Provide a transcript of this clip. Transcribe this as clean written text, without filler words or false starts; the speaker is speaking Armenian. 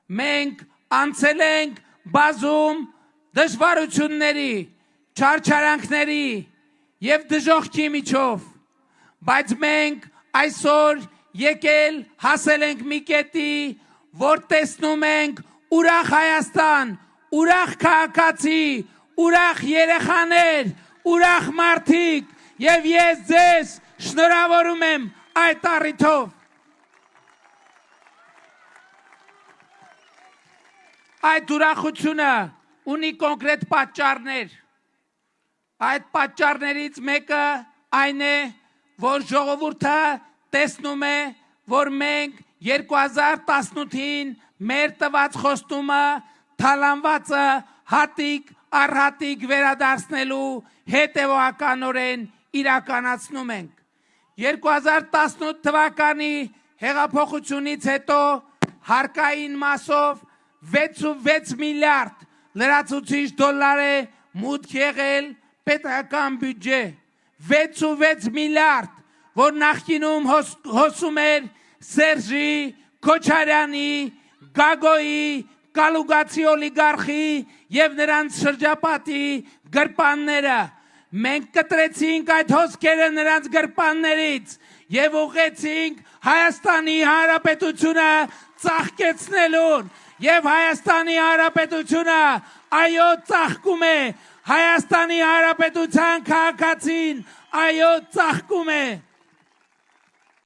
մենք անցել ենք բազում դժվարությունների, չարչարանքների և դժոխքի միջով, բայց մենք այսօր եկել հասել ենք մի կետի, որ տեսնում ենք ուրախ Հայաստան, ուրախ քաղաքացի, ուրախ երեխաներ, ուրախ մարդիկ և ես ձեզ շնորհավորում եմ այդ առիթով։ Այդ ուրախությունը ունի կոնկրետ պատճառներ։ Այդ պատճառներից մեկը այն է, որ ժողովուրդը տեսնում է, որ մենք 2018-ին մեր տված խոստումը թալանվածը հատիկ առ հատիկ վերադարձնելու հետևողականորեն իրականացնում ենք։ 2018 թվականի հեղափոխությունից հետո հարկային մասով 6.6 միլիարդ լրացուցիչ դոլար է մուտք եղել պետական բյուջե, 6.6 միլիարդ, որ նախկինում հոսում էր Սերժի, Քոչարյանի, Գագոյի, Կալուգացի օլիգարխի և նրանց շրջապատի գրպանները։ Մենք կտրեցինք այդ հոսքերը նրանց գրպաններից և ուղղեցինք Հայաստանի Հանրապետությունը ծաղկեցնելուն և Հայաստանի Հանրապետությունը այո ծաղկում է, Հայաստանի Հանրապետության քաղաքացին այո ծաղկում է։